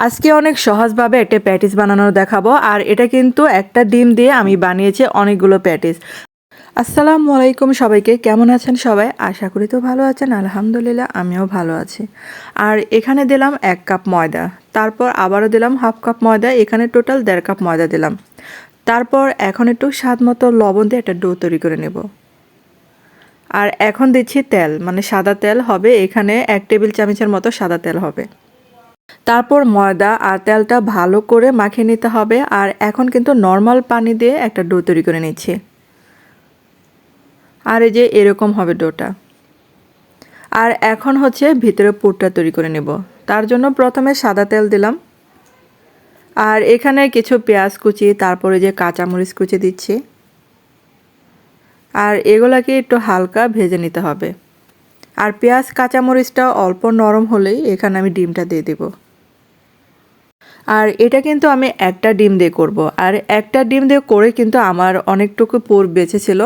আজকে অনেক সহজভাবে একটা প্যাটিস বানানো দেখাবো। আর এটা কিন্তু একটা ডিম দিয়ে আমি বানিয়েছি অনেকগুলো প্যাটিস। আসসালামু আলাইকুম সবাইকে, কেমন আছেন সবাই? আশা করি তো ভালো আছেন। আলহামদুলিল্লাহ আমিও ভালো আছি। আর এখানে দিলাম 1 কাপ ময়দা, তারপর আবারও দিলাম হাফ কাপ ময়দা, এখানে টোটাল 1.5 কাপ ময়দা দিলাম। তারপর এখন একটু স্বাদ মতো লবণ দিয়ে একটা ডো তৈরি করে নেব। আর এখন দিচ্ছি তেল, মানে সাদা তেল হবে, এখানে 1 টেবিল চামচের মতো সাদা তেল হবে। তারপর ময়দা আর তেলটা ভালো করে মাখিয়ে নিতে হবে। আর এখন কিন্তু নর্মাল পানি দিয়ে একটা ডো তৈরি করে নিচ্ছি। আর এই যে এরকম হবে ডোটা। আর এখন হচ্ছে ভিতরে পুরটা তৈরি করে নেব। তার জন্য প্রথমে সাদা তেল দিলাম, আর এখানে কিছু পেঁয়াজ কুচি, তারপরে যে কাঁচামরিচ কুচি দিচ্ছি। আর এগুলাকে একটু হালকা ভেজে নিতে হবে। আর পেঁয়াজ কাঁচামরিচটা অল্প নরম হলেই এখানে আমি ডিমটা দিয়ে দেবো। আর এটা কিন্তু আমি একটা ডিম দিয়ে করব। আর একটা ডিম দিয়ে করে কিন্তু আমার অনেকটুকু পুর বেঁচেছিল।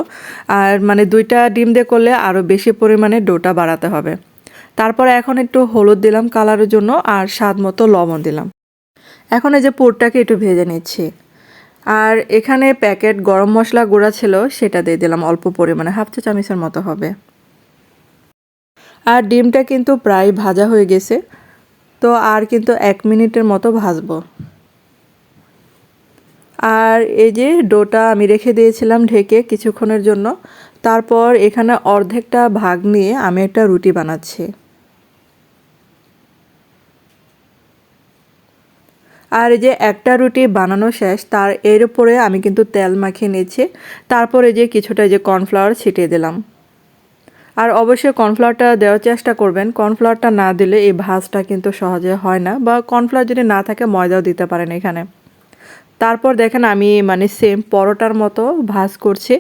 আর মানে 2টা ডিম দিয়ে করলে আরও বেশি পরিমাণে ডোটা বাড়াতে হবে। তারপর এখন একটু হলুদ দিলাম কালারের জন্য, আর স্বাদ মতো লবণ দিলাম। এখন এই যে পুরটাকে একটু ভেজে নিচ্ছি। আর এখানে প্যাকেট গরম মশলা গুঁড়া ছিল, সেটা দিয়ে দিলাম অল্প পরিমাণে, হাফ চা চামচের মতো হবে। আর ডিমটা কিন্তু প্রায় ভাজা হয়ে গেছে, তো আর কিন্তু 1 মিনিটের মতো ভাজবো। আর এই যে ডোটা আমি রেখে দিয়েছিলাম ঢেকে কিছুক্ষণের জন্য। তারপর এখানে অর্ধেকটা ভাগ নিয়ে আমি একটা রুটি বানাচ্ছি। আর এই যে একটা রুটি বানানো শেষ, তার এর উপরে আমি কিন্তু তেল মাখিয়ে নিয়েছি। তারপরে যে কিছুটা যে কর্নফ্লাওয়ার ছিটিয়ে দিলাম। আর অবশ্যই কর্নফ্লাওয়ারটা দেওয়ার চেষ্টা করবেন, কর্নফ্লাওয়ারটা না দিলে এই ভাজটা কিন্তু সহজে হয় না, বা কর্নফ্লাওয়ার যদি না থাকে ময়দাও দিতে পারেন এখানে। তারপর দেখেন আমি মানে সেম পরোটার মতো ভাজ করছি।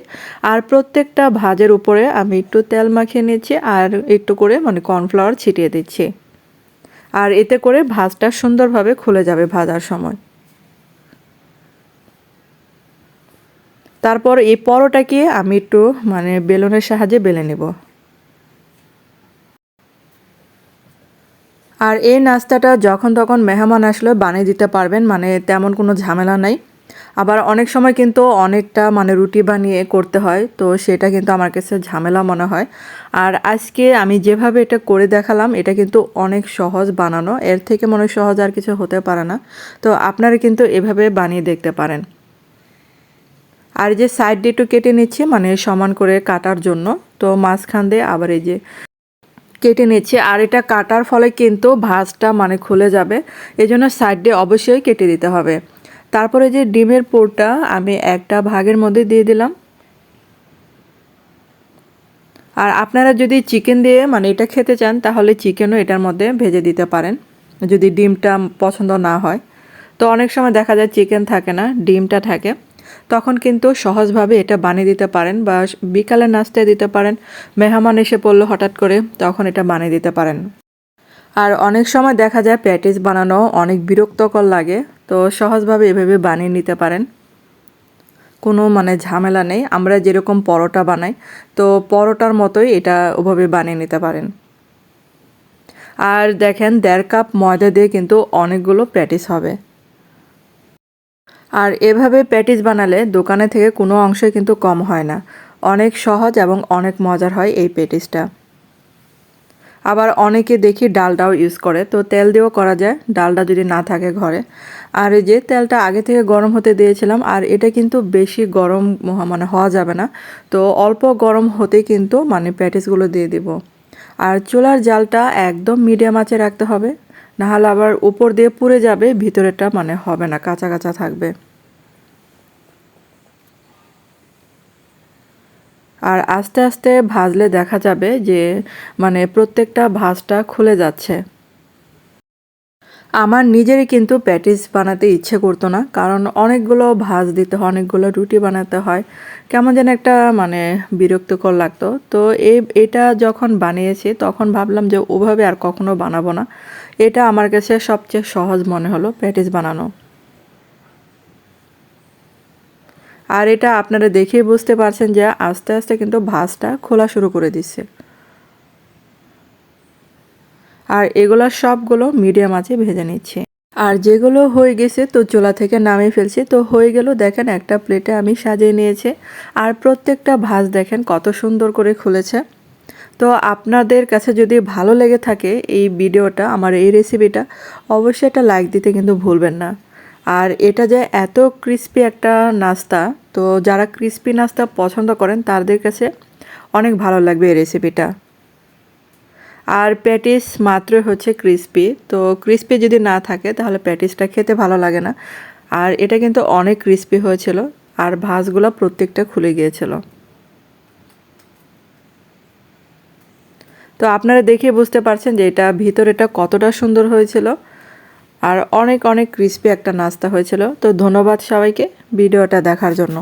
আর প্রত্যেকটা ভাজের উপরে আমি একটু তেল মাখিয়ে নিচ্ছি, আর একটু করে মানে কর্নফ্লাওয়ার ছিটিয়ে দিচ্ছি। আর এতে করে ভাজটা সুন্দরভাবে খুলে যাবে ভাজার সময়। তারপর এই পরোটাকে আমি একটু মানে বেলনের সাহায্যে বেলে নেব। আর এই নাস্তাটা যখন তখন মেহমান আসলে বানিয়ে দিতে পারবেন, মানে তেমন কোনো ঝামেলা নাই। আবার অনেক সময় কিন্তু অনেকটা মানে রুটি বানিয়ে করতে হয়, তো সেটা কিন্তু আমার কাছে ঝামেলা মনে হয়। আর আজকে আমি যেভাবে এটা করে দেখালাম, এটা কিন্তু অনেক সহজ বানানো, এর থেকে মনে হয় সহজ আর কিছু হতে পারে না। তো আপনারা কিন্তু এভাবে বানিয়ে দেখতে পারেন। আর যে সাইড দিয়ে একটু কেটে নিচ্ছি, মানে সমান করে কাটার জন্য। তো মাঝখান দিয়ে আবার এই যে কেটে নিচ্ছি। আর এটা কাটার ফলে কিন্তু ভাঁজটা মানে খুলে যাবে, এজন্য সাইড দিয়ে অবশ্যই কেটে দিতে হবে। তারপরে যে ডিমের পুরটা আমি একটা ভাগের মধ্যে দিয়ে দিলাম। আর আপনারা যদি চিকেন দিয়ে মানে এটা খেতে চান, তাহলে চিকেনও এটার মধ্যে ভেজে দিতে পারেন, যদি ডিমটা পছন্দ না হয়। তো অনেক সময় দেখা যায় চিকেন থাকে না, ডিমটা থাকে, তখন কিন্তু সহজভাবে এটা বানিয়ে দিতে পারেন, বা বিকালে নাস্তায় দিতে পারেন। মেহমান এসে পড়লো হঠাৎ করে, তখন এটা বানিয়ে দিতে পারেন। আর অনেক সময় দেখা যায় প্যাটিস বানানো অনেক বিরক্তকর লাগে, তো সহজভাবে এভাবে বানিয়ে নিতে পারেন, কোনো মানে ঝামেলা নেই। আমরা যেরকম পরোটা বানাই, তো পরোটার মতোই এটা ওভাবে বানিয়ে নিতে পারেন। আর দেখেন 1.5 কাপ ময়দা দিয়ে কিন্তু অনেকগুলো প্যাটিস হবে। আর এভাবে প্যাটিস বানালে দোকানে থেকে কোনো অংশই কিন্তু কম হয় না। অনেক সহজ এবং অনেক মজার হয় এই প্যাটিসটা। আবার অনেকে দেখি ডালডাও ইউজ করে, তো তেল দিয়েও করা যায় ডালডা যদি না থাকে ঘরে। আর এই যে তেলটা আগে থেকে গরম হতে দিয়েছিলাম, আর এটা কিন্তু বেশি গরম মানে হওয়া যাবে না, তো অল্প গরম হতেই কিন্তু মানে প্যাটিসগুলো দিয়ে দিব। আর চুলার জালটা একদম মিডিয়াম আঁচে রাখতে হবে, নাহলে আবার উপর দিয়ে পুড়ে যাবে, ভিতরেটা মানে হবে না, কাঁচা কাঁচা থাকবে। আর আস্তে আস্তে ভাজলে দেখা যাবে যে মানে প্রত্যেকটা ভাঁজটা খুলে যাচ্ছে। আমার নিজেরই কিন্তু প্যাটিস বানাতে ইচ্ছে করতো না, কারণ অনেকগুলো ভাঁজ দিতে হয়, অনেকগুলো রুটি বানাতে হয়, কেমন যেন একটা মানে বিরক্তকর লাগতো। তো এটা যখন বানিয়েছি তখন ভাবলাম যে ওভাবে আর কখনো বানাবো না। এটা আমার কাছে সবচেয়ে সহজ মনে হলো প্যাটিস বানানো। আর এটা আপনারা দেখেই বুঝতে পারছেন যে আস্তে আস্তে কিন্তু ভাঁজটা খোলা শুরু করে দিচ্ছে। আর এগুলো সবগুলো মিডিয়াম আঁচে ভেজে নিচ্ছি। আর যেগুলো হয়ে গেছে তো চুলা থেকে নামিয়ে ফেলছি। তো হয়ে গেল, দেখেন একটা প্লেটে আমি সাজিয়ে নিয়েছি। আর প্রত্যেকটা ভাঁজ দেখেন কত সুন্দর করে খুলেছে। তো আপনাদের কাছে যদি ভালো লেগে থাকে এই ভিডিওটা, আমার এই রেসিপিটা, অবশ্যই একটা লাইক দিতে কিন্তু ভুলবেন না। আর এটা যে এত ক্রিস্পি একটা নাস্তা, তো যারা ক্রিস্পি নাস্তা পছন্দ করেন তাদের কাছে অনেক ভালো লাগবে এই রেসিপিটা। আর প্যাটিস মাত্রই হচ্ছে ক্রিস্পি, তো ক্রিস্পি যদি না থাকে তাহলে প্যাটিসটা খেতে ভালো লাগে না। আর এটা কিন্তু অনেক ক্রিস্পি হয়েছিল, আর ভাঁজগুলো প্রত্যেকটা খুলে গিয়েছিল। তো আপনারা দেখে বুঝতে পারছেন যে এটা ভিতরেটা কতটা সুন্দর হয়েছিল, আর অনেক অনেক ক্রিস্পি একটা নাস্তা হয়েছিল। তো ধন্যবাদ সবাইকে ভিডিওটা দেখার জন্য।